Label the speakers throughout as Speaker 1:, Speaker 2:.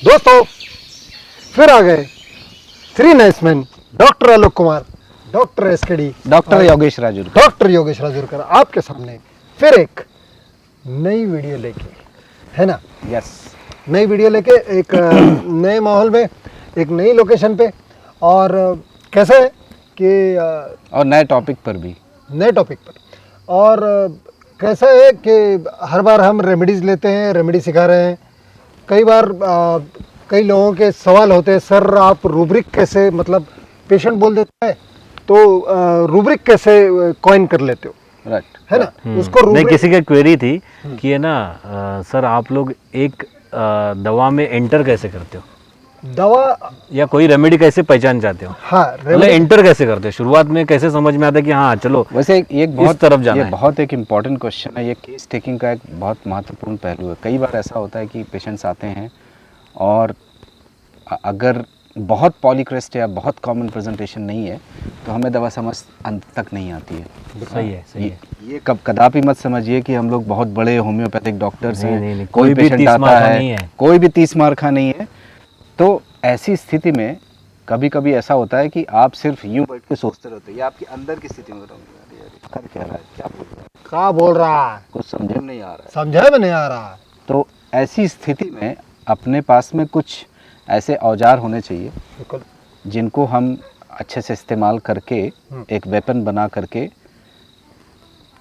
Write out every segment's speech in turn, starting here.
Speaker 1: दोस्तों फिर आ गए three nice man, doctor Alok Kumar, doctor SKD,
Speaker 2: doctor Yogesh Rajurkar,
Speaker 1: doctor Yogesh Rajurkar आपके सामने फिर एक नई वीडियो लेके, है ना।
Speaker 2: यस,
Speaker 1: नई वीडियो लेके एक नए माहौल में, एक नई लोकेशन पे, और कैसा है कि
Speaker 2: और नए टॉपिक पर भी,
Speaker 1: नए टॉपिक पर। और कैसा है कि हर बार हम रेमेडीज़ लेते हैं, रेमेडी सिखा रहे हैं। कई बार कई लोगों के सवाल होते हैं, सर आप रूब्रिक कैसे, मतलब पेशेंट बोल देता है तो रूब्रिक कैसे कॉइन कर लेते हो,
Speaker 2: राइट,
Speaker 1: है ना। उसको
Speaker 3: नहीं,
Speaker 1: rubric-
Speaker 3: किसी की क्वेरी थी कि है ना सर आप लोग एक दवा में एंटर कैसे करते हो
Speaker 1: दवा,
Speaker 3: या कोई रेमेडी कैसे पहचान जाते हो,
Speaker 1: हाँ
Speaker 3: मतलब एंटर कैसे करते हो, शुरुआत में कैसे समझ में आता है कि हाँ चलो
Speaker 2: वैसे एक बहुत
Speaker 3: तरफ जाना
Speaker 2: ये
Speaker 3: है।
Speaker 2: बहुत एक इम्पॉर्टेंट क्वेश्चन है। ये केस टेकिंग का एक बहुत महत्वपूर्ण पहलू है। कई बार ऐसा होता है कि पेशेंट्स आते हैं और अगर बहुत पॉलीक्रेस्ट या बहुत कॉमन प्रेजेंटेशन नहीं है तो हमें दवा समझ अंत तक नहीं आती है।
Speaker 3: सही है, सही है।
Speaker 2: ये कदापि मत समझिए कि हम लोग बहुत बड़े होम्योपैथिक डॉक्टर्स
Speaker 3: नहीं,
Speaker 2: हैं।
Speaker 3: नहीं, नहीं,
Speaker 2: कोई
Speaker 3: कोई भी
Speaker 2: पेशेंट
Speaker 3: 30
Speaker 2: आता
Speaker 3: मार्का
Speaker 2: है,
Speaker 3: नहीं है।
Speaker 2: कोई भी 30 मार्का नहीं है। तो ऐसी स्थिति में कभी कभी ऐसा होता है कि आप सिर्फ यूं बैठ के सोचते रहते हो, या आपकी अंदर की स्थिति में रहोगे, यार कर क्या रहा है, क्या बोल रहा है,
Speaker 1: क्या बोल रहा है,
Speaker 2: कुछ समझ में नहीं आ रहा है।
Speaker 1: समझा में नहीं आ रहा।
Speaker 2: तो ऐसी स्थिति में अपने पास में कुछ ऐसे औजार होने चाहिए
Speaker 1: बिल्कुल,
Speaker 2: जिनको हम अच्छे से इस्तेमाल करके एक वेपन बना करके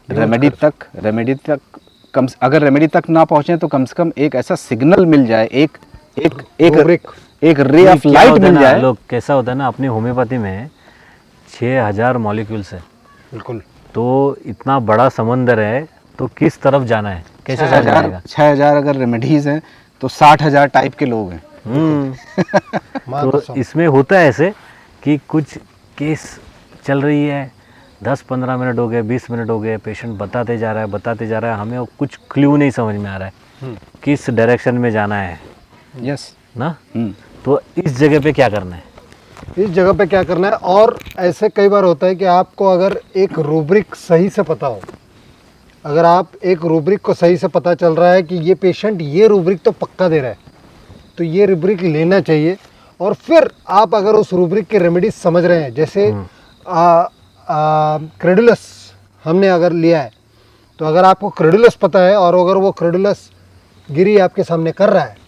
Speaker 2: रेमेडी तक कम, अगर रेमेडी तक ना पहुंचे तो कम से कम एक ऐसा सिग्नल मिल जाए, एक एक एक
Speaker 1: Rubric।
Speaker 2: एक रे ऑफ
Speaker 3: क्या
Speaker 2: लाइट
Speaker 3: होता है
Speaker 2: मिल
Speaker 3: ना,
Speaker 2: जाए।
Speaker 3: लोग कैसा होता है ना, अपनी होम्योपैथी में 6000 मॉलिक्यूल्स है,
Speaker 1: बिल्कुल।
Speaker 3: तो इतना बड़ा समंदर है, तो किस तरफ जाना है, कैसे समझ में आएगा।
Speaker 2: 6000 अगर रेमेडीज हैं तो 60,000 टाइप के लोग हैं।
Speaker 3: तो इसमें होता है ऐसे कि कुछ केस चल रही है, 10-15 मिनट हो गए, 20 मिनट हो गए, पेशेंट बताते जा रहा है, हमें अब कुछ क्लू नहीं समझ में आ रहा है किस डायरेक्शन में जाना है
Speaker 2: यस।
Speaker 3: ना। तो इस जगह पे क्या करना है,
Speaker 1: इस जगह पे क्या करना है। और ऐसे कई बार होता है कि आपको अगर एक रूब्रिक सही से पता हो, अगर आप एक रूब्रिक को सही से पता चल रहा है कि ये पेशेंट ये रूब्रिक तो पक्का दे रहा है, तो ये रूब्रिक लेना चाहिए। और फिर आप अगर उस रूब्रिक के रेमेडीज समझ रहे हैं, जैसे क्रेडुलस हमने अगर लिया है, तो अगर आपको क्रेडुलस पता है और अगर वो क्रेडुलस गिरी आपके सामने कर रहा है,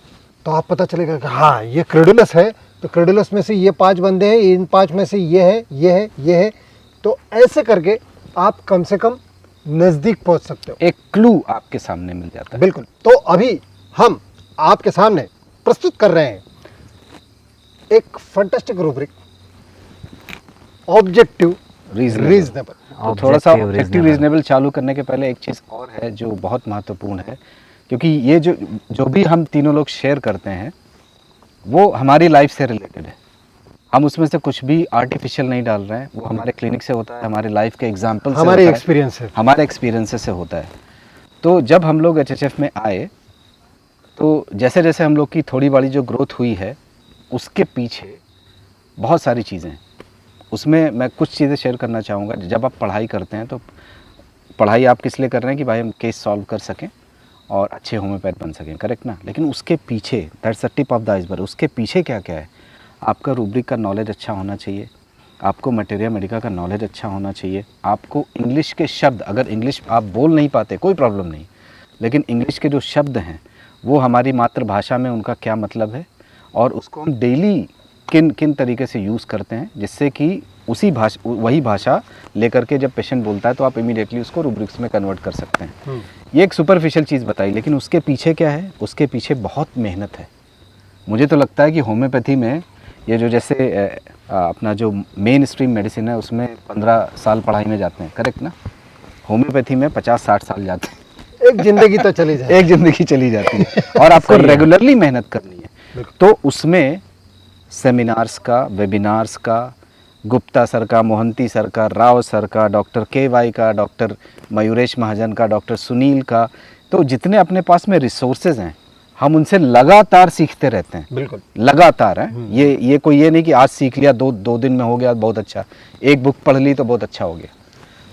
Speaker 1: तो आप पता चलेगा कि हाँ ये क्रेडुलस है, तो क्रेडुलस में से ये 5 बंदे हैं, इन 5 में से ये है, ये है, ये है। तो ऐसे करके आप कम से कम नज़दीक पहुंच सकते हो।
Speaker 2: एक क्लू आपके सामने मिल जाता है।
Speaker 1: बिल्कुल। तो अभी हम आपके सामने प्रस्तुत कर रहे हैं एक फैंटास्टिक रूब्रिक, ऑब्जेक्टिव रीजनेबल।
Speaker 2: तो थोड़ा सा
Speaker 3: Objective,
Speaker 2: ऑब्जेक्टिव रीजनेबल चालू करने के पहले एक चीज़ और है जो बहुत महत्वपूर्ण है, क्योंकि ये जो भी हम तीनों लोग शेयर करते हैं वो हमारी लाइफ से रिलेटेड है। हम उसमें से कुछ भी आर्टिफिशियल नहीं डाल रहे हैं, वो हमारे क्लिनिक से होता है, हमारे लाइफ के एग्जाम्पल से
Speaker 1: हमारे
Speaker 2: होता है,
Speaker 1: एक्सपीरियंस है,
Speaker 2: हमारे एक्सपीरियंसेस से होता है। तो जब हम लोग एचएचएफ में आए तो जैसे जैसे हम लोग की थोड़ी बड़ी जो ग्रोथ हुई है उसके पीछे बहुत सारी चीज़ें हैं। उसमें मैं कुछ चीज़ें शेयर करना चाहूँगा। जब आप पढ़ाई करते हैं तो पढ़ाई आप किस लिए कर रहे हैं कि भाई हम केस सॉल्व कर सकें और अच्छे होम्योपैथ बन सकें, करेक्ट ना। लेकिन उसके पीछे, that's the tip of the iceberg, उसके पीछे क्या क्या है। आपका रूब्रिक का नॉलेज अच्छा होना चाहिए, आपको मटेरिया मेडिका का नॉलेज अच्छा होना चाहिए, आपको इंग्लिश के शब्द, अगर इंग्लिश आप बोल नहीं पाते कोई प्रॉब्लम नहीं, लेकिन इंग्लिश के जो शब्द हैं वो हमारी मातृभाषा में उनका क्या मतलब है और उसको हम डेली किन किन तरीके से यूज़ करते हैं, जिससे कि वही भाषा लेकर के जब पेशेंट बोलता है तो आप इमीडिएटली उसको रूब्रिक्स में कन्वर्ट कर सकते हैं। ये एक सुपरफिशियल चीज़ बताई, लेकिन उसके पीछे क्या है, उसके पीछे बहुत मेहनत है। मुझे तो लगता है कि होम्योपैथी में ये जो जैसे अपना जो मेन स्ट्रीम मेडिसिन है उसमें 15 साल पढ़ाई में जाते हैं, करेक्ट ना। होम्योपैथी में 50-60 साल जाते हैं।
Speaker 1: एक जिंदगी तो चली जाए,
Speaker 2: एक ज़िंदगी चली जाती है और आपको रेगुलरली मेहनत करनी है। तो उसमें सेमिनार्स का, वेबिनार्स का, गुप्ता सर का, मोहंती सर का, राव सर का, डॉक्टर KY का, डॉक्टर मयूरेश महाजन का, डॉक्टर सुनील का, तो जितने अपने पास में रिसोर्सेज हैं हम उनसे लगातार सीखते रहते हैं।
Speaker 1: बिल्कुल
Speaker 2: लगातार है। ये कोई ये नहीं कि आज सीख लिया, दो दिन में हो गया बहुत अच्छा, एक बुक पढ़ ली तो बहुत अच्छा हो गया।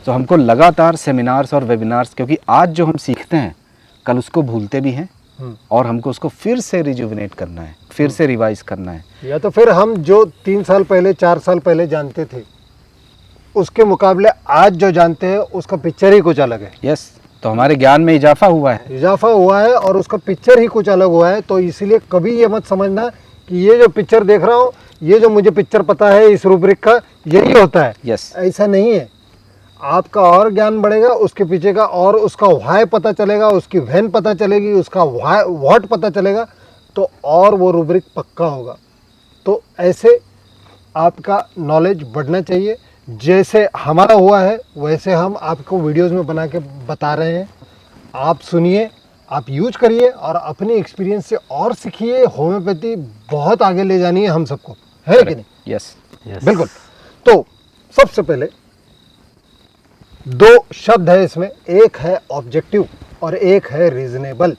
Speaker 2: तो हमको लगातार सेमिनार्स और वेबिनार्स, क्योंकि आज जो हम सीखते हैं कल उसको भूलते भी हैं और हमको उसको फिर से रिजुविनेट करना है, फिर से रिवाइज करना है।
Speaker 1: या तो फिर हम जो 3 साल पहले 4 साल पहले जानते थे उसके मुकाबले आज जो जानते हैं उसका पिक्चर ही कुछ अलग है।
Speaker 2: यस, तो हमारे ज्ञान में इजाफा हुआ है।
Speaker 1: इजाफा हुआ है और उसका पिक्चर ही कुछ अलग हुआ है। तो इसलिए कभी ये मत समझना कि ये जो पिक्चर देख रहा हूँ, ये जो मुझे पिक्चर पता है इस रूब्रिक का, यही होता है।
Speaker 2: यस,
Speaker 1: ऐसा नहीं है। आपका और ज्ञान बढ़ेगा, उसके पीछे का और उसका व्हाय पता चलेगा, उसकी वैन पता चलेगी, उसका व्हाट पता चलेगा, तो और वो रूब्रिक पक्का होगा। तो ऐसे आपका नॉलेज बढ़ना चाहिए। जैसे हमारा हुआ है वैसे हम आपको वीडियोस में बना के बता रहे हैं। आप सुनिए, आप यूज करिए और अपने एक्सपीरियंस से और सीखिए। होम्योपैथी बहुत आगे ले जानी है हम सबको, है कि नहीं?
Speaker 2: यस,
Speaker 1: बिल्कुल। तो सबसे पहले 2 शब्द है इसमें, एक है ऑब्जेक्टिव और एक है रीजनेबल।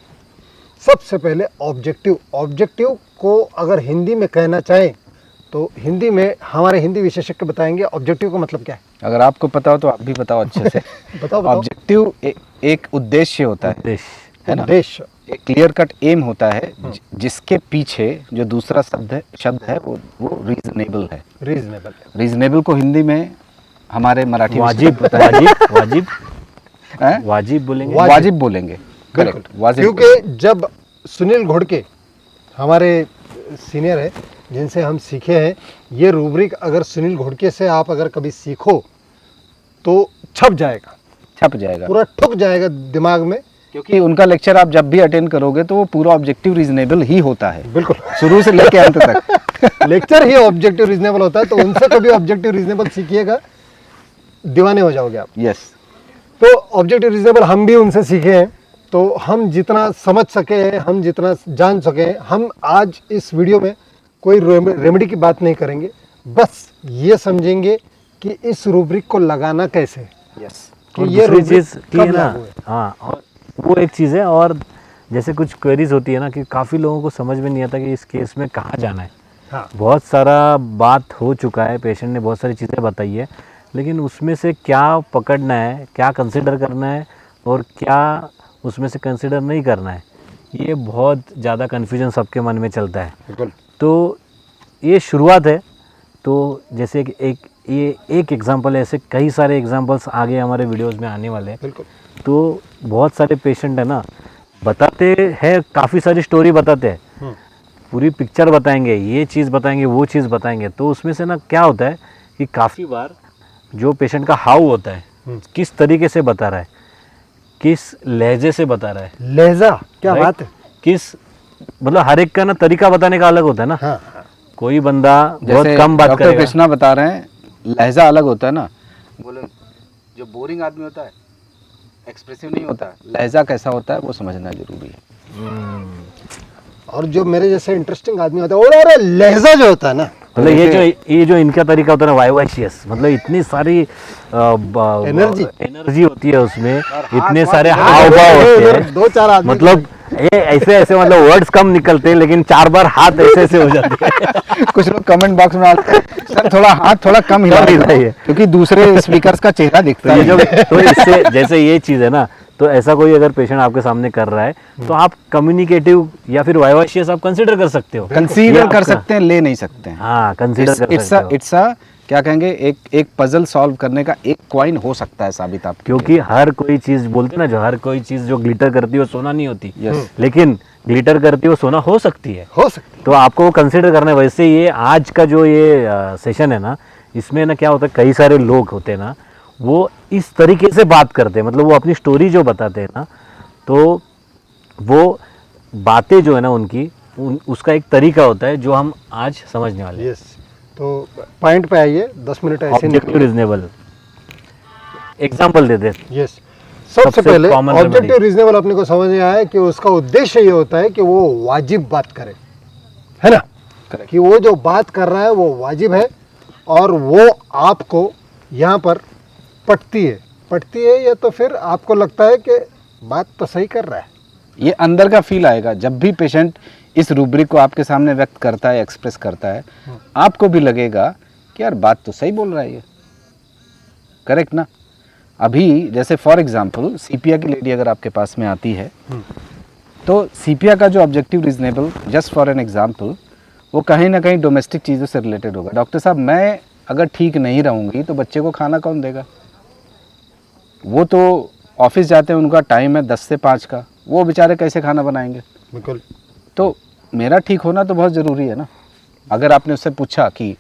Speaker 1: सबसे पहले ऑब्जेक्टिव। ऑब्जेक्टिव को अगर हिंदी में कहना चाहें तो हिंदी में हमारे हिंदी विशेषज्ञ बताएंगे ऑब्जेक्टिव का मतलब क्या है।
Speaker 2: अगर आपको पता हो तो आप भी बताओ अच्छे से।
Speaker 1: बताओ।
Speaker 2: ऑब्जेक्टिव एक उद्देश्य होता है,
Speaker 3: उद्देश्य,
Speaker 2: है ना?
Speaker 1: उद्देश्य।
Speaker 2: एक क्लियर कट एम होता है, जिसके पीछे जो दूसरा शब्द है वो रीजनेबल है।
Speaker 1: रीजनेबल।
Speaker 2: रीजनेबल को हिंदी में हमारे मराठी में
Speaker 3: वाजिब, वाजिब,
Speaker 2: हैं?
Speaker 3: वाजिब बोलेंगे।
Speaker 2: वाजिब बोलेंगे, करेक्ट, वाजिब।
Speaker 1: क्योंकि जब सुनील घोड़के हमारे सीनियर है जिनसे हम सीखे हैं, ये रूब्रिक अगर सुनील घोड़के से आप अगर कभी सीखो तो छप जाएगा,
Speaker 2: छप जाएगा,
Speaker 1: पूरा ठुक जाएगा दिमाग में।
Speaker 2: क्योंकि उनका लेक्चर आप जब भी अटेंड करोगे तो वो पूरा ऑब्जेक्टिव रीजनेबल ही होता है,
Speaker 1: बिल्कुल
Speaker 2: शुरू से लेके अंत तक।
Speaker 1: लेक्चर ही ऑब्जेक्टिव रीजनेबल होता है। तो उनसे कभी ऑब्जेक्टिव रीजनेबल सीखिएगा, दीवाने हो जाओगे आप।
Speaker 2: यस,
Speaker 1: तो ऑब्जेक्टिव रीजनेबल हम भी उनसे सीखे हैं। तो हम जितना समझ सके, हम जितना जान सके, हम आज इस वीडियो में कोई रेमेडी की बात नहीं करेंगे, बस ये समझेंगे कि इस रूब्रिक को लगाना कैसे।
Speaker 2: यस,
Speaker 1: कि
Speaker 3: और
Speaker 1: ये
Speaker 3: दूसरी चीज़
Speaker 1: रूब्रिक
Speaker 3: की
Speaker 1: कब
Speaker 3: है ना,
Speaker 1: लागू है।
Speaker 3: हाँ, और वो एक चीज़ है। और जैसे कुछ क्वेरीज होती है ना कि काफ़ी लोगों को समझ में नहीं आता कि इस केस में कहाँ जाना है।
Speaker 1: हाँ,
Speaker 3: बहुत सारा बात हो चुका है, पेशेंट ने बहुत सारी चीज़ें बताई है, लेकिन उसमें से क्या पकड़ना है, क्या कंसिडर करना है और क्या उसमें से कंसिडर नहीं करना है, ये बहुत ज़्यादा कन्फ्यूजन सबके मन में चलता है।
Speaker 1: बिल्कुल।
Speaker 3: तो ये शुरुआत है। तो जैसे कि ये एक एग्जांपल है, ऐसे कई सारे एग्जांपल्स आगे हमारे वीडियोस में आने वाले हैं।
Speaker 1: बिल्कुल।
Speaker 3: तो बहुत सारे पेशेंट है ना, बताते हैं, काफ़ी सारी स्टोरी बताते हैं, पूरी पिक्चर बताएंगे, ये चीज़ बताएंगे, वो चीज़ बताएंगे। तो उसमें से ना क्या होता है कि काफ़ी बार जो पेशेंट का हाउ होता है, किस तरीके से बता रहा है, किस लहजे से बता रहा है,
Speaker 1: लहजा क्या
Speaker 3: Right?
Speaker 1: बात है।
Speaker 3: किस मतलब हर एक का ना तरीका बताने का अलग होता है ना।
Speaker 1: हाँ,
Speaker 3: कोई बंदा बहुत
Speaker 2: जैसे
Speaker 3: कम बात
Speaker 2: डॉक्टर
Speaker 3: करेगा।
Speaker 2: कृष्णा बता रहे हैं, लहजा अलग होता है ना। बोले जो बोरिंग आदमी होता है, एक्सप्रेसिव नहीं होता, लहजा कैसा होता है वो समझना जरूरी है।
Speaker 1: और जो मेरे जैसे इंटरेस्टिंग आदमी होता है, और अरे लहजा जो होता है ना,
Speaker 3: मतलब ये जो इनका तरीका होता है ना, वाइवाशियस, मतलब इतनी सारी एनर्जी होती है उसमें, इतने सारे हाव भाव होते हैं।
Speaker 1: 2-4 आदमी
Speaker 3: मतलब ये ऐसे मतलब वर्ड्स कम निकलते हैं, लेकिन 4 बार हाथ ऐसे हो जाते हैं।
Speaker 2: कुछ लोग कमेंट बॉक्स में आते हैं, सर थोड़ा हाथ थोड़ा कम हिलाइए, क्योंकि दूसरे स्पीकर्स का चेहरा दिखता
Speaker 3: ये
Speaker 2: है।
Speaker 3: तो इससे जैसे ये चीज़ है ना, तो ऐसा कोई अगर पेशेंट आपके सामने कर रहा है तो आप कम्युनिकेटिव या फिर वाइवाशियस आप कंसीडर कर सकते हो।
Speaker 2: कंसीडर कर सकते हैं, ले नहीं सकते हैं।
Speaker 3: हाँ, कंसीडर कर सकते हो,
Speaker 2: इट्स क्या कहेंगे, एक पजल सॉल्व करने का एक कॉइन हो सकता है साबित आप।
Speaker 3: क्योंकि हर कोई चीज़ बोलते हैं ना, जो हर कोई चीज़ जो ग्लिटर करती है वो सोना नहीं होती।
Speaker 2: Yes.
Speaker 3: लेकिन ग्लिटर करती है वो सोना हो सकती है।
Speaker 1: हो सकते।
Speaker 3: तो आपको वो कंसिडर करना है। वैसे ये आज का जो ये सेशन है ना, इसमें ना क्या होता है, कई सारे लोग होते हैं ना, वो इस तरीके से बात करते हैं, मतलब वो अपनी स्टोरी जो बताते हैं ना, तो वो बातें जो है ना उनकी, उसका एक तरीका होता है जो हम आज समझने वाले हैं।
Speaker 1: यस। तो पॉइंट पे आइए, 10 मिनट ऐसे
Speaker 3: ऑब्जेक्टिव रीजनेबल एग्जाम्पल दे दे।
Speaker 1: यस। सबसे पहले
Speaker 3: common
Speaker 1: ऑब्जेक्टिव
Speaker 3: remedy।
Speaker 1: रीजनेबल अपने को समझ में आया है कि उसका उद्देश्य ये होता है कि वो वाजिब बात करे, है ना।
Speaker 2: Correct.
Speaker 1: कि वो जो बात कर रहा है वो वाजिब है और वो आपको यहाँ पर पटती है या तो फिर आपको लगता है कि बात तो सही कर रहा है।
Speaker 2: ये अंदर का फील आएगा जब भी पेशेंट इस रूब्रिक को आपके सामने व्यक्त करता है, एक्सप्रेस करता है, आपको भी लगेगा कि यार बात तो सही बोल रहा है ये, करेक्ट ना। अभी जैसे फॉर एग्जांपल सीपिया की लेडी अगर आपके पास में आती है तो सीपिया का जो objective reasonable, just for an example, वो कहीं ना कहीं डोमेस्टिक चीज़ों से रिलेटेड होगा। डॉक्टर साहब, मैं अगर ठीक नहीं रहूँगी तो बच्चे को खाना कौन देगा? वो तो ऑफिस जाते हैं, उनका टाइम है 10 से 5 का, वो बेचारे कैसे खाना बनाएंगे?
Speaker 1: बिल्कुल।
Speaker 2: तो मेरा ठीक होना तो बहुत ज़रूरी है ना। अगर आपने उससे पूछा कि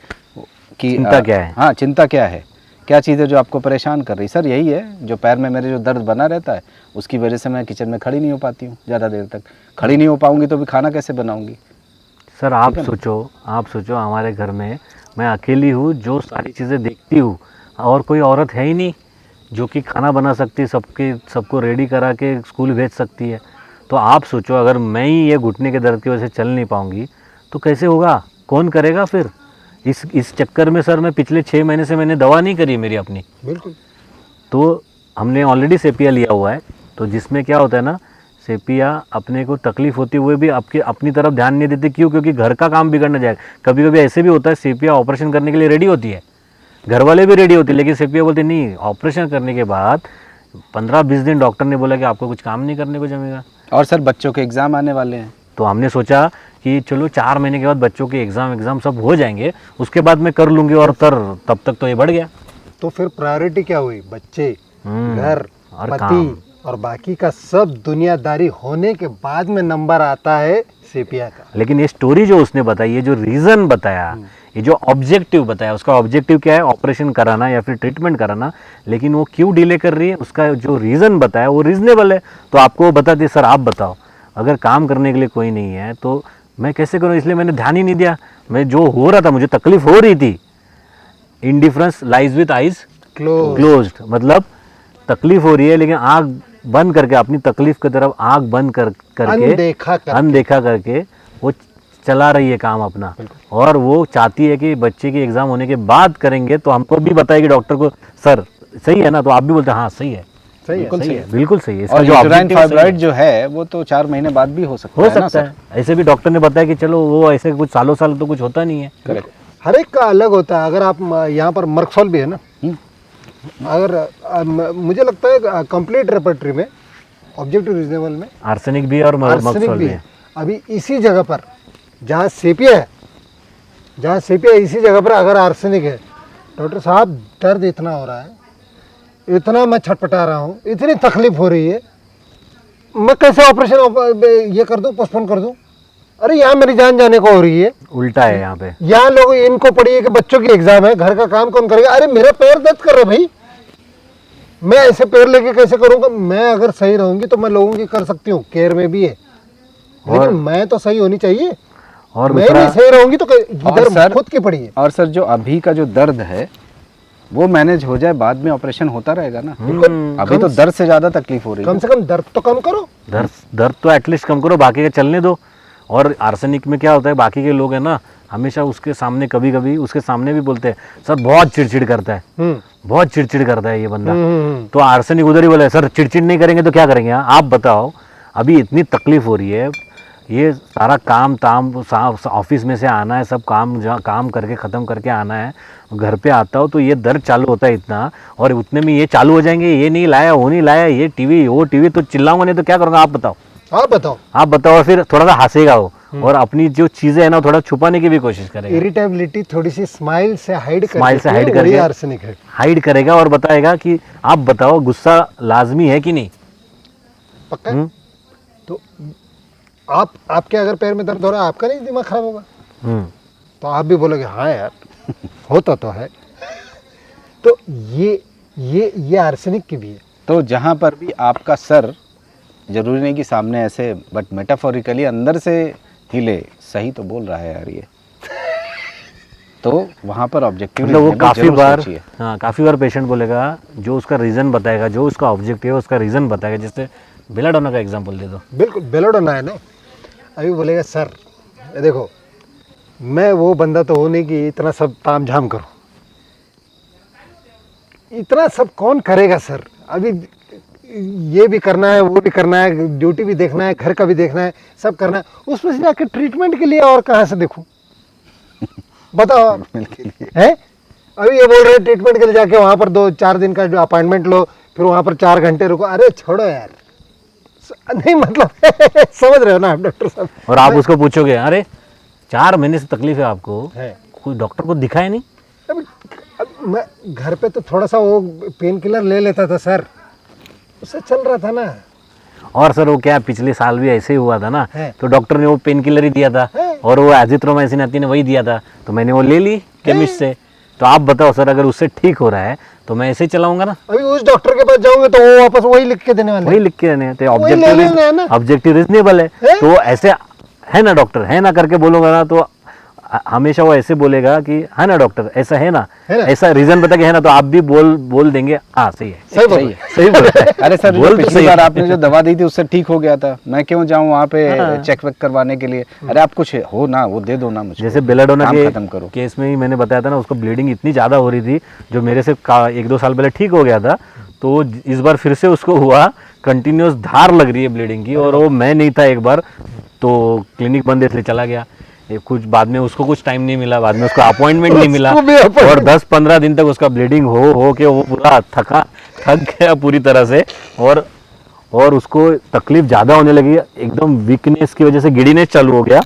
Speaker 3: चिंता क्या है?
Speaker 2: हाँ, चिंता क्या है, क्या चीज़ है जो आपको परेशान कर रही? सर यही है, जो पैर में मेरे जो दर्द बना रहता है उसकी वजह से मैं किचन में खड़ी नहीं हो पाती हूँ ज़्यादा देर तक। खड़ी नहीं हो पाऊँगी तो भी खाना कैसे बनाऊँगी?
Speaker 3: सर आप सोचो हमारे घर में मैं अकेली हूँ जो सारी चीज़ें देखती हूँ, और कोई औरत है ही नहीं जो कि खाना बना सकती, सबको रेडी करा के स्कूल भेज सकती है। तो आप सोचो अगर मैं ही ये घुटने के दर्द की वजह से चल नहीं पाऊँगी तो कैसे होगा? कौन करेगा फिर? इस चक्कर में सर मैं पिछले 6 महीने से मैंने दवा नहीं करी मेरी अपनी।
Speaker 1: बिल्कुल।
Speaker 3: तो हमने ऑलरेडी सेपिया लिया हुआ है, तो जिसमें क्या होता है ना, सेपिया अपने को तकलीफ होती हुए भी आपके अपनी तरफ ध्यान नहीं देते। क्यों? क्योंकि घर का काम बिगड़ने जाएगा। कभी कभी ऐसे भी होता है सेपिया ऑपरेशन करने के लिए रेडी होती है, घर वाले भी रेडी होते हैं, लेकिन सेपिया बोलते नहीं, ऑपरेशन करने के बाद 15-20 दिन डॉक्टर ने बोला कि आपको कुछ काम नहीं करने को जमेगा।
Speaker 2: और सर बच्चों के एग्ज़ाम आने वाले हैं,
Speaker 3: तो हमने सोचा कि चलो 4 महीने के बाद बच्चों के एग्ज़ाम सब हो जाएंगे, उसके बाद मैं कर लूँगी, और तब तक तो ये बढ़ गया।
Speaker 1: तो फिर प्रायोरिटी क्या हुई? बच्चे, घर
Speaker 3: और
Speaker 1: पति
Speaker 3: काम।
Speaker 1: और बाकी का सब दुनियादारी होने के बाद में नंबर आता है सेपिया का।
Speaker 3: लेकिन ये स्टोरी जो उसने बताई, ये जो रीज़न बताया, ये जो ऑब्जेक्टिव बताया, उसका ऑब्जेक्टिव क्या है? ऑपरेशन कराना या फिर ट्रीटमेंट कराना। लेकिन वो क्यों डिले कर रही है, उसका जो रीज़न बताया वो रीज़नेबल है। तो आपको वो बताती, सर आप बताओ, अगर काम करने के लिए कोई नहीं है तो मैं कैसे करूँ? इसलिए मैंने ध्यान ही नहीं दिया। मैं जो हो रहा था, मुझे तकलीफ हो रही थी, indifference lies with eyes closed, मतलब तकलीफ हो रही है लेकिन आँख बंद करके, अपनी तकलीफ की तरफ आँख बंद करके अनदेखा करके वो चला रही है काम अपना। और वो चाहती है कि बच्चे की एग्ज़ाम होने के बाद करेंगे, तो हमको भी बताएगी डॉक्टर को, सर सही है ना? तो आप भी बोलते हैं हाँ सही है, बिल्कुल सही है।
Speaker 2: और यूटेराइन फाइब्रॉइड जो है वो तो 4 महीने बाद भी हो सकता है।
Speaker 3: ऐसे भी डॉक्टर ने बताया कि चलो वो ऐसे कुछ सालों साल तो कुछ होता नहीं है।
Speaker 2: करेक्ट।
Speaker 1: हर एक का अलग होता है। अगर आप यहाँ पर मर्कफॉल भी है ना, अगर मुझे लगता है कंप्लीट रेपर्टरी में, ऑब्जेक्टिव रीजनेबल में
Speaker 3: आर्सेनिक भी और
Speaker 1: आर्सेनिक भी
Speaker 3: है।
Speaker 1: अभी इसी जगह पर जहाँ सेपिया है, इसी जगह पर अगर आर्सेनिक है, डॉक्टर साहब दर्द इतना हो रहा है, इतना मैं छटपटा रहा हूँ, इतनी तकलीफ हो रही है, मैं कैसे ऑपरेशन ये कर दूँ, पोस्टपोन कर दूँ? अरे यहाँ मेरी जान जाने को हो रही है।
Speaker 3: उल्टा है यहाँ पे।
Speaker 1: यहाँ लोग इनको पड़ी है कि बच्चों की एग्जाम है, घर का काम कौन करेगा? अरे मेरा पैर दर्द कर रहा है भाई, मैं ऐसे पैर लेके कैसे करूँगा? मैं अगर सही रहूंगी तो मैं लोगों की कर सकती हूँ, केयर में भी है, लेकिन मैं तो सही होनी चाहिए।
Speaker 3: और
Speaker 1: मैं नहीं सही रहूंगी तो इधर खुद की पड़ी है।
Speaker 2: और सर जो अभी का जो दर्द है वो मैनेज हो जाए, बाद में ऑपरेशन होता रहेगा ना। अभी तो दर्द से ज्यादा तकलीफ हो रही है।
Speaker 1: कम से कम दर्द तो कम करो,
Speaker 3: दर्द तो एटलीस्ट कम करो, बाकी का चलने दो। और आर्सेनिक में क्या होता है, बाकी के लोग हैं ना, हमेशा उसके सामने कभी कभी उसके सामने भी बोलते हैं सर बहुत चिड़चिड़ करता है, बहुत चिड़चिड़ करता है ये बंदा। तो आर्सेनिक उधर ही बोला है, सर चिड़चिड़ नहीं करेंगे तो क्या करेंगे? आप बताओ, अभी इतनी तकलीफ हो रही है, ये सारा काम ताम ऑफिस में से आना है, सब काम करके ख़त्म करके आना है, घर पे आता हो तो ये दर्द चालू होता है इतना, और उतने में ये चालू हो जाएंगे, ये नहीं लाया, वो नहीं लाया, ये टीवी वो टीवी, तो चिल्लाऊंगा नहीं तो क्या करूँगा? आप बताओ। और फिर थोड़ा सा हंसेगा वो, और अपनी जो चीज़ें है ना थोड़ा छुपाने की भी कोशिश करेगा।
Speaker 1: इरिटेबिलिटी थोड़ी सी स्माइल से हाइड
Speaker 3: करके
Speaker 1: आर्सेनिक है,
Speaker 3: हाइड करेगा और बताएगा कि आप बताओ गुस्सा लाजमी है कि नहीं?
Speaker 1: पक्का। तो आपके अगर पैर में दर्द हो रहा है, आपका नहीं दिमाग खराब होगा? तो आप भी बोलोगे हाँ यार होता तो है। तो ये आर्सेनिक की भी है। तो
Speaker 2: जहाँ पर भी आपका सर, जरूरी नहीं कि सामने ऐसे, बट मेटाफोरिकली अंदर से हिले, सही तो बोल रहा है यार ये, तो वहाँ पर ऑब्जेक्टिव
Speaker 3: मतलब वो काफ़ी बार पेशेंट बोलेगा, जो उसका रीज़न बताएगा, जो उसका ऑब्जेक्टिव है उसका रीज़न बताएगा। जैसे बेलाडोना का एग्जांपल दे दो। बिल्कुल, बेलाडोना है ना, अभी बोलेगा सर देखो मैं वो बंदा तो हो नहीं कि इतना सब ताम झाम करूँ, इतना सब कौन करेगा सर, अभी ये भी करना है, वो भी करना है, ड्यूटी भी देखना है, घर का भी देखना है, सब करना है, उसमें से जाके ट्रीटमेंट के लिए और कहाँ से देखूं? बताओ है। अभी ये बोल रहे ट्रीटमेंट के लिए जाके वहाँ पर 2-4 दिन का जो अपॉइंटमेंट लो, फिर वहाँ पर 4 घंटे रुको। अरे छोड़ो यार,
Speaker 1: नहीं मतलब समझ रहे हो ना आप डॉक्टर साहब।
Speaker 3: और आप उसको पूछोगे अरे 4 महीने से तकलीफ है आपको,
Speaker 1: है।
Speaker 3: कोई डॉक्टर को दिखाया नहीं?
Speaker 1: अब मैं घर पे तो थोड़ा सा वो पेन किलर ले लेता था सर, उससे चल रहा था ना।
Speaker 3: और सर वो क्या पिछले साल भी ऐसे ही हुआ था ना,
Speaker 1: है।
Speaker 3: तो डॉक्टर ने वो पेन किलर ही दिया था
Speaker 1: है।
Speaker 3: और वो एजिथ्रोमाइसिन आती ने वही दिया था, तो मैंने वो ले ली केमिस्ट से। तो आप बताओ सर, अगर उससे ठीक हो रहा है तो मैं ऐसे ही चलाऊंगा ना,
Speaker 1: अभी उस डॉक्टर के पास जाऊंगे तो वो वापस वही लिख के देने वाले
Speaker 3: वही लिख के देने हैं। तो
Speaker 1: वही ले लेना है ना।
Speaker 3: ऑब्जेक्टिव रीजनेबल है,
Speaker 1: है?
Speaker 3: तो ऐसे है ना डॉक्टर, है ना करके बोलूंगा ना तो हमेशा वो ऐसे बोलेगा कि है ना डॉक्टर, ऐसा है ना, ऐसा रीजन बता के है ना, तो आप भी बोल देंगे हाँ सही है,
Speaker 1: सही बोल
Speaker 2: सही
Speaker 1: रहे
Speaker 2: है।
Speaker 3: सही बोल रहा है।
Speaker 2: अरे सर,
Speaker 3: बोल
Speaker 2: जो
Speaker 3: तो
Speaker 2: पिछली
Speaker 3: सही
Speaker 2: बार
Speaker 3: है।
Speaker 2: आपने जो दवा दी थी उससे ठीक हो गया था, मैं क्यों जाऊं वहाँ पे चेक वेक करवाने के लिए? अरे आप कुछ हो ना, वो दे दो ना मुझे।
Speaker 3: जैसे बेलाडोना
Speaker 2: काम
Speaker 3: के
Speaker 2: खत्म करो।
Speaker 3: केस में ही मैंने बताया था ना, उसको ब्लीडिंग इतनी ज़्यादा हो रही थी, जो मेरे से 1-2 साल पहले ठीक हो गया था, तो इस बार फिर से उसको हुआ, कंटिन्यूस धार लग रही है ब्लीडिंग की, और वो मैं नहीं था एक बार, तो क्लिनिक बंद इसलिए चला गया। कुछ बाद में उसको कुछ टाइम नहीं मिला, बाद में उसको अपॉइंटमेंट नहीं मिला,
Speaker 1: उसको भी appointment।
Speaker 3: और 10-15 दिन तक उसका ब्लीडिंग हो के वो पूरा थक गया पूरी तरह से, और उसको तकलीफ ज़्यादा होने लगी, एकदम वीकनेस की वजह से गिडीनेस चालू हो गया।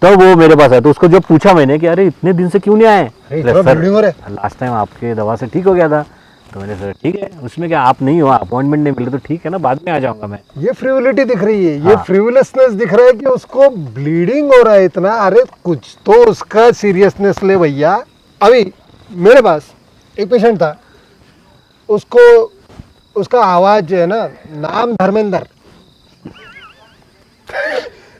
Speaker 3: तब वो मेरे पास आया, तो उसको जब पूछा मैंने कि अरे इतने दिन से क्यों नहीं आए,
Speaker 1: थोड़ा bleeding हो रहा है।
Speaker 3: लास्ट टाइम आपके दवा से ठीक हो गया था। तो मैंने सर ठीक है, उसमें क्या आप नहीं हो, अपॉइंटमेंट नहीं मिले तो ठीक है ना, बाद में आ जाऊंगा मैं।
Speaker 1: ये फ्रिवलिटी दिख रही है, ये
Speaker 3: हाँ।
Speaker 1: फ्रिवलेसनेस दिख रहा है कि उसको ब्लीडिंग हो रहा है इतना, अरे कुछ तो उसका सीरियसनेस ले भैया। अभी मेरे पास एक पेशेंट था, उसको उसका आवाज जो है ना, नाम धर्मेंद्र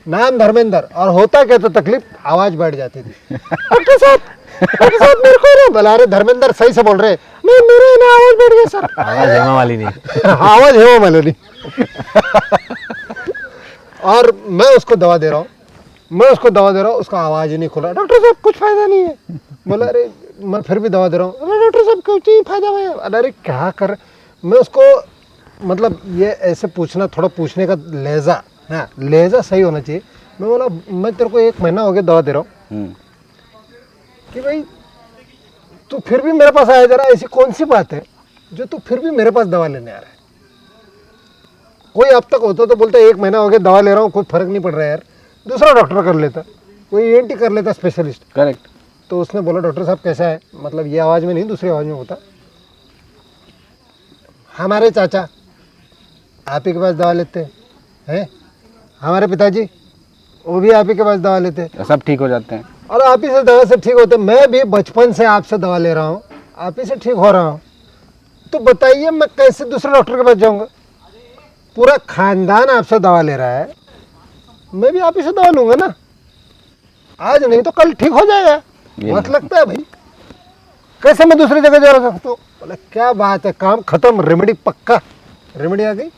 Speaker 1: नाम धर्मेंद्र, और होता क्या तो तकलीफ आवाज बैठ जाती थी। डॉक्टर साहब मेरे को ना बुला रहे, धर्मेंद्र सही से बोल रहे, नहीं मेरे ना आवाज बैठ गई सर।
Speaker 3: आवाज हेमा वाली नहीं।
Speaker 1: आवाज है वो मेलोडी। और मैं उसको दवा दे रहा हूँ, उसका आवाज ही नहीं खुला। डॉक्टर साहब कुछ फायदा नहीं है। बोला अरे मैं फिर भी दवा दे रहा हूँ। अरे डॉक्टर साहब कुछ ही फायदा है। अरे क्या कर, मैं उसको मतलब ये ऐसे पूछना, थोड़ा पूछने का लहजा, हाँ लहजा सही होना चाहिए। मैं बोला मैं तेरे को 1 महीना हो गया दवा दे रहा हूँ कि भाई तू फिर भी मेरे पास आया, जरा ऐसी कौन सी बात है जो तू फिर भी मेरे पास दवा लेने आ रहा है? कोई अब तक होता तो बोलता 1 महीना हो गया दवा ले रहा हूँ, कोई फर्क नहीं पड़ रहा है यार, दूसरा डॉक्टर कर लेता, कोई ENT कर लेता स्पेशलिस्ट।
Speaker 2: करेक्ट।
Speaker 1: तो उसने बोला डॉक्टर साहब कैसा है, मतलब ये आवाज़ में नहीं दूसरी आवाज़ में होता। हमारे चाचा आप ही के पास दवा लेते हैं, हमारे पिताजी वो भी आप ही के पास दवा लेते हैं,
Speaker 2: सब ठीक हो जाते हैं।
Speaker 1: और आप ही से दवा से ठीक होते। मैं भी बचपन से आपसे दवा ले रहा हूँ, आप ही से ठीक हो रहा हूँ, तो बताइए मैं कैसे दूसरे डॉक्टर के पास जाऊँगा? पूरा खानदान आपसे दवा ले रहा है, मैं भी आप ही से दवा लूँगा ना, आज नहीं तो कल ठीक हो जाएगा। मत लगता है भाई, कैसे मैं दूसरी जगह जा सकता हूँ? बोले क्या बात है, काम खत्म, रेमेडी पक्का, रेमेडी आ गई।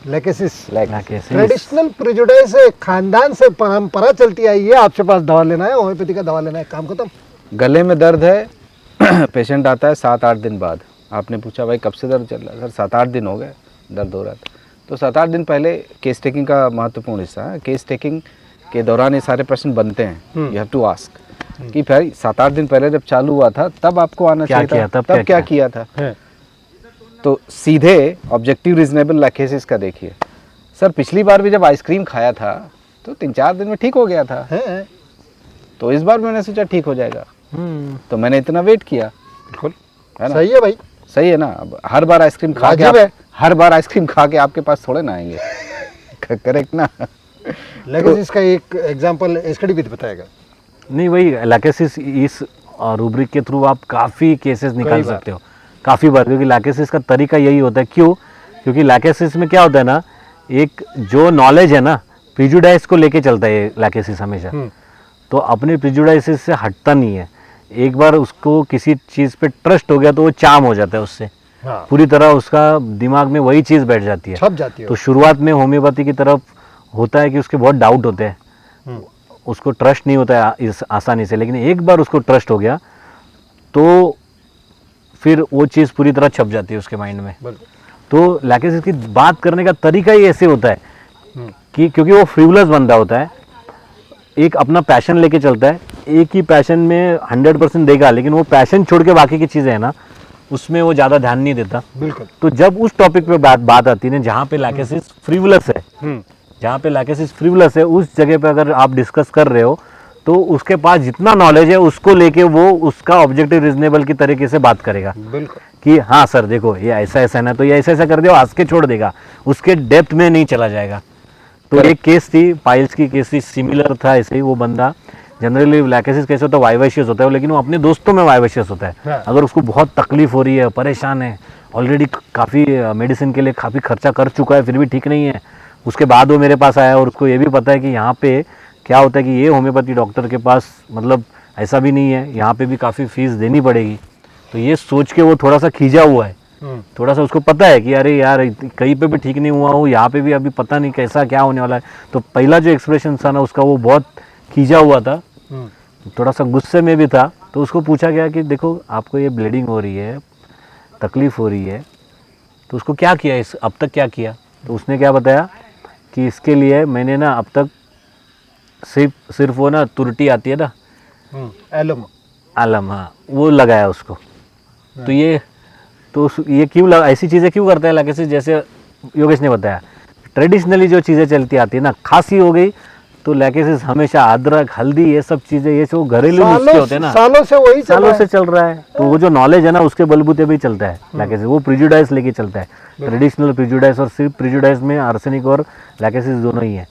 Speaker 1: लेकेसिस ट्रेडिशनल प्रेजुडाइज है, खानदान से परंपरा चलती आई है, आपके पास दवा लेना है, होम्योपैथी का दवा लेना है, काम खत्म।
Speaker 2: गले में दर्द है, पेशेंट आता है 7-8 दिन बाद, आपने पूछा भाई कब से दर्द चल रहा है? सर 7-8 दिन हो गए दर्द हो रहा था। तो 7-8 दिन पहले केस टेकिंग का महत्वपूर्ण हिस्सा है। केस टेकिंग के दौरान ये सारे प्रश्न बनते हैं, यू हैव टू आस्क कि भाई 7-8 दिन पहले जब चालू हुआ था तब आपको आना चाहिए था, तब क्या किया था? तो सीधे ऑब्जेक्टिव रीजनेबल लैकेसिस का देखिए। सर पिछली बार भी जब आइसक्रीम खाया था तो 3-4 दिन में ठीक हो गया था, तो इस बार मैंने सोचा ठीक हो जाएगा, तो मैंने इतना वेट किया।
Speaker 1: बिल्कुल
Speaker 2: है ना,
Speaker 1: सही है भाई,
Speaker 2: सही है ना। अब हर बार आइसक्रीम खा के हर बार आइसक्रीम खा के आपके पास थोड़े ना आएंगे। करेक्ट ना।
Speaker 1: लेकेसिस का एक एग्जांपल एसकेडी भी बताएगा।
Speaker 3: नहीं वही लैकेसिस, इस रूब्रिक के थ्रू आप काफ़ी केसेस निकाल सकते हो, काफ़ी बार, क्योंकि लैकेसिस का तरीका यही होता है। क्यों? क्योंकि लैकेसिस में क्या होता है ना, एक जो नॉलेज है ना, प्रिजुडाइस को लेके चलता है लैकेसिस हमेशा, तो अपने प्रिजुडाइसिस से हटता नहीं है। एक बार उसको किसी चीज़ पे ट्रस्ट हो गया तो वो चार्म हो जाता है उससे, पूरी तरह उसका दिमाग में वही चीज़ बैठ जाती है,
Speaker 1: छप जाती है।
Speaker 3: तो शुरुआत में होम्योपैथी की तरफ होता है कि उसके बहुत डाउट होते हैं, उसको ट्रस्ट नहीं होता है इस आसानी से, लेकिन एक बार उसको ट्रस्ट हो गया तो फिर वो चीज़ पूरी तरह छप जाती है उसके माइंड में। तो लैकेसिस की बात करने का तरीका ही ऐसे होता है कि क्योंकि वो फ्रिवलस बंदा होता है, एक अपना पैशन लेके चलता है, एक ही पैशन में 100% देगा, लेकिन वो पैशन छोड़ के बाकी की चीज़ें हैं ना उसमें वो ज़्यादा ध्यान नहीं देता।
Speaker 1: बिल्कुल।
Speaker 3: तो जब उस टॉपिक पे बात आती है ना, जहाँ पे लैकेसिस फ्रीवलस है, जहाँ पे लैकेसिस फ्रीवलस है, उस जगह पे अगर आप डिस्कस कर रहे हो तो उसके पास जितना नॉलेज है उसको लेके वो उसका ऑब्जेक्टिव रीजनेबल की तरीके से बात करेगा
Speaker 1: बिल्कुल
Speaker 3: कि हाँ सर देखो ये ऐसा ऐसा है ना, तो ये ऐसा ऐसा कर दिया, आज के छोड़ देगा, उसके डेप्थ में नहीं चला जाएगा। तो एक केस थी, पाइल्स की केस थी, सिमिलर था ऐसे ही। वो बंदा जनरली लैकेसिस कैसे होता है, वाइवेशियस होता है, लेकिन वो अपने दोस्तों में वाइवेशियस होता है।
Speaker 1: हाँ।
Speaker 3: अगर उसको बहुत तकलीफ हो रही है, परेशान है, ऑलरेडी काफ़ी मेडिसिन के लिए काफ़ी खर्चा कर चुका है, फिर भी ठीक नहीं है, उसके बाद वो मेरे पास आया और उसको ये भी पता है कि यहाँ पे क्या होता है कि ये होम्योपैथी डॉक्टर के पास मतलब ऐसा भी नहीं है, यहाँ पे भी काफ़ी फीस देनी पड़ेगी। तो ये सोच के वो थोड़ा सा खींचा हुआ है, थोड़ा सा उसको पता है कि अरे यार कहीं पे भी ठीक नहीं हुआ हो, यहाँ पे भी अभी पता नहीं कैसा क्या होने वाला है। तो पहला जो एक्सप्रेशन था ना उसका, वो बहुत खींचा हुआ था, थोड़ा सा गुस्से में भी था। तो उसको पूछा गया कि देखो आपको ये ब्लीडिंग हो रही है, तकलीफ़ हो रही है, तो उसको क्या किया, इस अब तक क्या किया? तो उसने क्या बताया कि इसके लिए मैंने ना अब तक सिर्फ वो ना तुरटी आती है ना,
Speaker 1: एलम
Speaker 3: आलम, हाँ वो लगाया उसको। तो ये क्यों ऐसी चीज़ें क्यों करता है लैकेसिस? जैसे योगेश ने बताया, ट्रेडिशनली जो चीज़ें चलती आती है ना, खांसी हो गई तो लैकेसिस हमेशा अदरक हल्दी ये सब चीज़ें, ये सब घरेलू नुस्खे होते हैं ना,
Speaker 1: सालों से वही
Speaker 3: सालों से चल रहा है। तो वो जो नॉलेज है ना उसके बलबूते भी चलता है लैकेसिस, वो प्रिजुडाइज लेके चलता है, ट्रेडिशनल प्रिजुडाइज। और सिर्फ प्रिजुडाइज में आर्सेनिक और लैकेसिस दोनों ही है।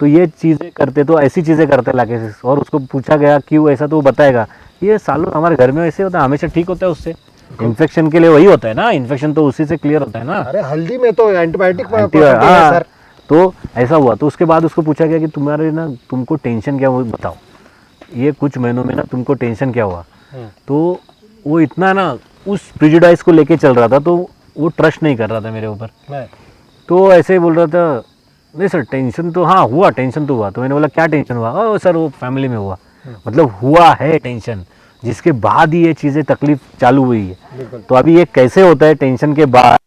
Speaker 3: तो ये चीज़ें करते, तो ऐसी चीज़ें करते हैं लैकेसिस। और उसको पूछा गया क्यों ऐसा, तो वो बताएगा ये सालों हमारे घर में ऐसे होता है, हमेशा ठीक होता है उससे। इन्फेक्शन के लिए वही होता है ना, इन्फेक्शन तो उसी से क्लियर होता है ना।
Speaker 1: अरे हल्दी में तो एंटीबायोटिक
Speaker 3: हाँ, तो ऐसा हुआ। तो उसके बाद उसको पूछा गया कि तुम्हारे ना तुमको टेंशन क्या हुआ बताओ, ये कुछ महीनों में ना तुमको टेंशन क्या हुआ? तो वो इतना ना उस प्रिजुडाइज को लेके चल रहा था, तो वो ट्रस्ट नहीं कर रहा था मेरे ऊपर। तो ऐसे ही बोल रहा था नहीं सर टेंशन तो हाँ हुआ, टेंशन तो हुआ। तो मैंने बोला क्या टेंशन हुआ? ओ सर वो फैमिली में हुआ, मतलब हुआ है टेंशन, जिसके बाद ही ये चीज़ें तकलीफ चालू हुई है। तो अभी ये कैसे होता है, टेंशन के बाद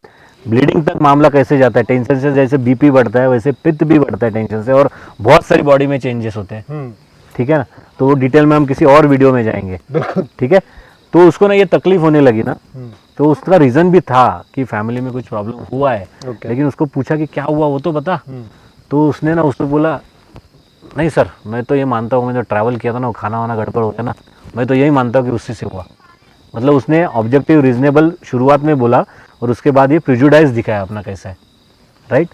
Speaker 3: ब्लीडिंग तक मामला कैसे जाता है? टेंशन से जैसे बीपी बढ़ता है वैसे पित्त भी बढ़ता है टेंशन से, और बहुत सारी बॉडी में चेंजेस होते हैं, ठीक है ना। तो वो डिटेल में हम किसी और वीडियो में जाएंगे, ठीक है। तो उसको ना ये तकलीफ होने लगी ना, तो उसका रीज़न भी था कि फैमिली में कुछ प्रॉब्लम हुआ है। लेकिन उसको पूछा कि क्या हुआ वो तो बता। तो उसने ना उसको बोला नहीं सर मैं तो ये मानता हूँ, मैं जो ट्रैवल किया था ना, वो खाना वाना गड़बड़ हो गया ना, मैं तो यही मानता हूँ कि उससे से हुआ। मतलब उसने ऑब्जेक्टिव रीजनेबल शुरुआत में बोला और उसके बाद ये प्रिजुडाइज दिखाया अपना कैसा है, राइट।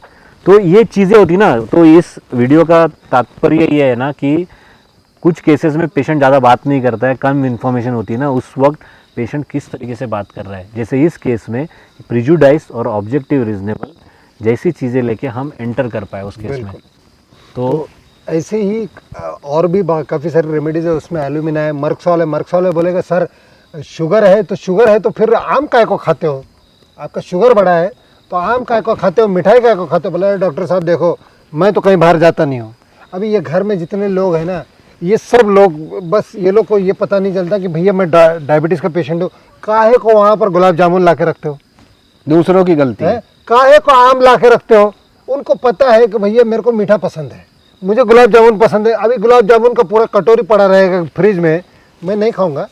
Speaker 3: तो ये चीज़ें होती ना, तो इस वीडियो का तात्पर्य ये है ना कि कुछ केसेस में पेशेंट ज़्यादा बात नहीं करता है, कम इन्फॉर्मेशन होती है ना, उस वक्त पेशेंट किस तरीके से बात कर रहा है। जैसे इस केस में प्रिजुडाइज और ऑब्जेक्टिव रीजनेबल जैसी चीज़ें लेके हम एंटर कर पाए उस केस में। तो
Speaker 1: ऐसे ही और भी काफ़ी सारी रेमेडीज है, उसमें एल्यूमिना है, मर्क्सॉल है। मर्क्सॉल है बोलेगा सर शुगर है तो फिर आम काय को खाते हो, आपका शुगर बढ़ा है तो आम काय को खाते हो, मिठाई काय को खाते हो। बोला डॉक्टर साहब देखो मैं तो कहीं बाहर जाता नहीं हूँ। अभी ये घर में जितने लोग हैं ना, ये सब लोग बस ये लोग को ये पता नहीं चलता कि भैया मैं डायबिटीज़ का पेशेंट हूँ। काहे को वहाँ पर गुलाब जामुन ला के रखते हो,
Speaker 2: दूसरों की गलती है।
Speaker 1: काहे को आम ला के रखते हो? उनको पता है कि भैया मेरे को मीठा पसंद है, मुझे गुलाब जामुन पसंद है। अभी गुलाब जामुन का पूरा कटोरी पड़ा रहेगा फ्रिज में, मैं नहीं खाऊंगा।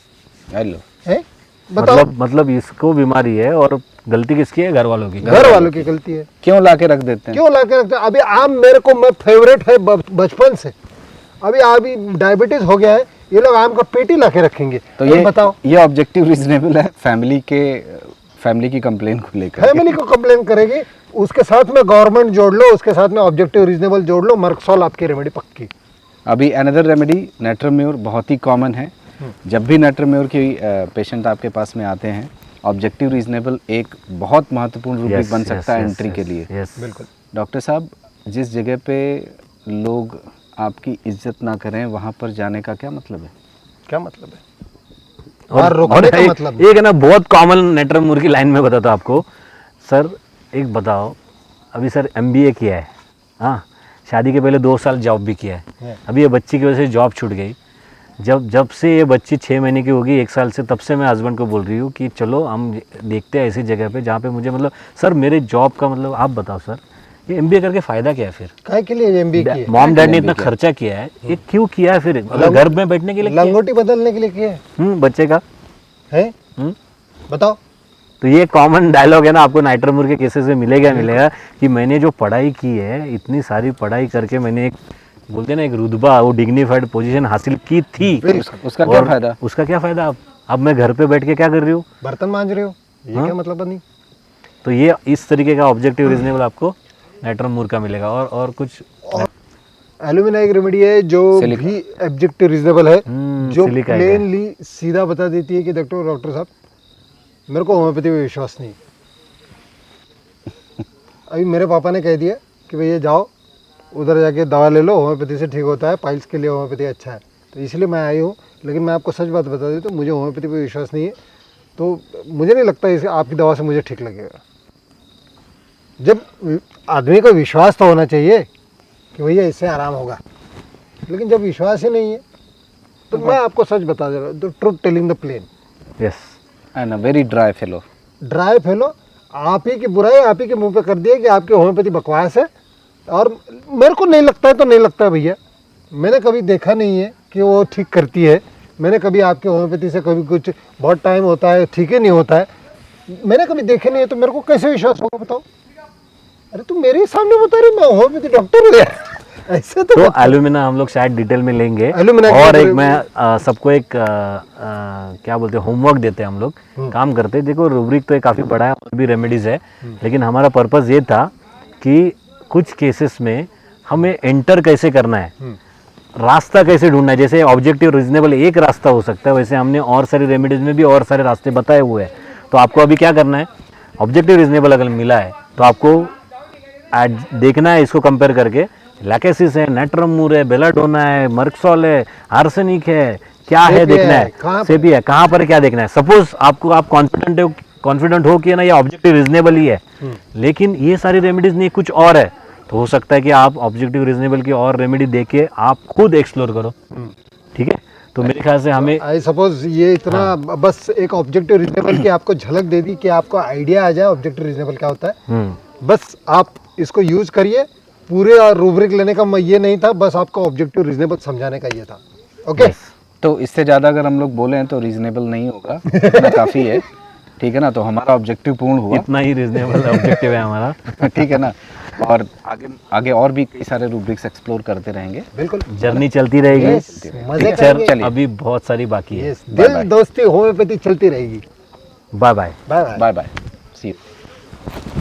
Speaker 2: हेलो
Speaker 1: है बताओ,
Speaker 3: मतलब इसको बीमारी है और गलती किसकी है? घर वालों की।
Speaker 1: घर वालों की गलती है।
Speaker 2: क्यों ला के रख देते हैं?
Speaker 1: क्यों ला के रखते हैं? अभी आम मेरे को मैं फेवरेट है बचपन से, अभी डायबिटीज हो गया है, ये लोग आम का पेटी ला के रखेंगे।
Speaker 2: तो ये
Speaker 1: बताओ,
Speaker 2: ये ऑब्जेक्टिव रीजनेबल है फैमिली की कंप्लेन को लेकर?
Speaker 1: फैमिली को कंप्लेन करेगी, उसके साथ में गवर्नमेंट जोड़ लो, उसके साथ में ऑब्जेक्टिव रीजनेबल जोड़ लो, मर्क्सॉल आपकी रेमेडी पक्की।
Speaker 2: अभी अनदर रेमेडी नेट्रोम्योर बहुत ही कॉमन है। जब भी नेट्रोम्योर की पेशेंट आपके पास में आते हैं, ऑब्जेक्टिव रीजनेबल एक बहुत महत्वपूर्ण रूप बन सकता है एंट्री के लिए।
Speaker 1: बिल्कुल।
Speaker 2: डॉक्टर साहब, जिस जगह पे लोग आपकी इज्जत ना करें वहाँ पर जाने का क्या मतलब है?
Speaker 1: क्या मतलब है? और रोकने का मतलब
Speaker 3: एक है ना बहुत कॉमन नेट्रोम्योर की लाइन में बताता हूँ आपको। सर एक बताओ, अभी सर MBA किया है, हाँ शादी के पहले 2 साल जॉब भी किया है, अभी ये बच्ची की वजह से जॉब छूट गई। जब से ये बच्ची 6 महीने की होगी, 1 साल से, तब से मैं हस्बैंड को बोल रही हूँ कि चलो हम देखते हैं ऐसी जगह पे जहाँ पे मुझे मतलब सर मेरे जॉब का मतलब आप बताओ सर ये MBA करके फ़ायदा क्या है? फिर
Speaker 1: काय के लिए MBA किया?
Speaker 3: मॉम डैड ने इतना खर्चा किया है, ये क्यों किया है? फिर अगर घर में बैठने के लिए,
Speaker 1: लंगोटी बदलने के लिए किया है
Speaker 3: बच्चे का
Speaker 1: है? बताओ,
Speaker 3: तो ये कॉमन डायलॉग है ना, आपको नाइट्रमूर के केसेस में मिलेगा कि मैंने जो पढ़ाई की है, इतनी सारी पढ़ाई करके मैंने एक बोलते हैं ना एक रुतबा, वो डिग्निफाइड पोजीशन हासिल की थी,
Speaker 2: उसका क्या फायदा?
Speaker 3: उसका क्या फायदा? अब मैं घर पे बैठ के क्या कर रही हूँ?
Speaker 1: बर्तन मांज रहे हो, ये
Speaker 3: हाँ?
Speaker 1: क्या मतलब नहीं।
Speaker 3: तो ये इस तरीके का ऑब्जेक्टिव रीजनेबल आपको नाइट्रमूर का मिलेगा। और कुछ
Speaker 1: एल्यूमिना एक रेमेडी है जो भी ऑब्जेक्टिव रीजनेबल है, जो
Speaker 3: सिलिका है।
Speaker 1: प्लेनली सीधा बता देती है कि डॉक्टर साहब मेरे को होम्योपैथी पे विश्वास नहीं। अभी मेरे पापा ने कह दिया कि भैया जाओ उधर जाके दवा ले लो, होम्योपैथी से ठीक होता है, पाइल्स के लिए होम्योपैथी अच्छा है, तो इसलिए मैं आई हूँ। लेकिन मैं आपको सच बात बता दूँ तो मुझे होम्योपैथी पे विश्वास नहीं है, तो मुझे नहीं लगता इसे आपकी दवा से मुझे ठीक लगेगा। जब आदमी को विश्वास तो होना चाहिए कि भैया इससे आराम होगा, लेकिन जब विश्वास ही नहीं है तो मैं आपको सच बता दे रहा हूँ, the truth telling the plain.
Speaker 3: Yes,
Speaker 2: and a very dry fellow.
Speaker 1: Dry fellow, आप ही की बुराई आप ही के मुंह पे कर दिया कि आपकी होम्योपैथी बकवास है, और मेरे को नहीं लगता है तो नहीं लगता है भैया। मैंने कभी देखा नहीं है कि वो ठीक करती है, मैंने कभी आपके होम्योपैथी से कभी कुछ बहुत टाइम होता है ठीक ही नहीं होता है, मैंने कभी देखे नहीं है, तो मेरे को कैसे विश्वास होगा बताओ? अरे तुम मेरे ही सामने बता रही, मैं होम्योपैथी डॉक्टर हूँ यार, ऐसे तो
Speaker 3: तो एल्यूमिना हम लोग शायद डिटेल में लेंगे।
Speaker 1: एल्यूमिना
Speaker 3: और
Speaker 1: के
Speaker 3: एक मैं सबको एक क्या बोलते हैं होमवर्क देते हैं हम लोग, काम करते हैं। देखो रूब्रिक तो काफ़ी बड़ा है और भी रेमेडीज़ है, लेकिन हमारा पर्पज़ ये था कि कुछ केसेस में हमें एंटर कैसे करना है, रास्ता कैसे ढूंढना है। जैसे ऑब्जेक्टिव रीजनेबल एक रास्ता हो सकता है, वैसे हमने और सारी रेमेडीज़ में भी और सारे रास्ते बताए हुए हैं। तो आपको अभी क्या करना है, ऑब्जेक्टिव रीजनेबल अगर मिला है तो आपको देखना है, इसको कंपेयर करके लैकेसिस है, नाइट्रमूर है, बेलाडोना है, मर्क्सॉल है, आर्सेनिक है, क्या है देखना है, सेपी है, कहाँ पर क्या देखना है। सपोज आपको आप कॉन्फिडेंट हो कि ना ये ऑब्जेक्टिव रीजनेबल ही है, लेकिन ये सारी रेमेडीज नहीं कुछ और है, तो हो सकता है कि आप ऑब्जेक्टिव रीजनेबल की और रेमेडी देके आप खुद एक्सप्लोर करो। ठीक है, तो मेरे ख्याल से हमें
Speaker 1: आई सपोज ये इतना बस एक ऑब्जेक्टिव रीजनेबल की आपको झलक दे दी कि आपको आइडिया आ जाए ऑब्जेक्टिव रीजनेबल क्या होता है। बस आप इसको यूज करिए, पूरे रूब्रिक लेने का ये नहीं था, बस आपको ऑब्जेक्टिव रीजनेबल समझाने का ये था। ओके,
Speaker 2: तो इससे ज़्यादा अगर हम लोग बोलें तो रीजनेबल नहीं होगा, इतना काफ़ी है, ठीक है ना। तो हमारा ऑब्जेक्टिव पूर्ण हुआ,
Speaker 3: इतना ही रीजनेबल ऑब्जेक्टिव है हमारा।
Speaker 2: ठीक है ना। और आगे और भी कई सारे रूब्रिक्स एक्सप्लोर करते रहेंगे,
Speaker 1: बिल्कुल
Speaker 3: जर्नी चलती रहेगी।
Speaker 1: मजे
Speaker 3: पिक्चर
Speaker 1: करेंगे।
Speaker 3: अभी बहुत सारी बाकी है।
Speaker 1: दिल दोस्ती होम्योपैथी चलती रहेगी।
Speaker 3: Bye bye.
Speaker 1: Bye bye.
Speaker 2: Bye bye, see you.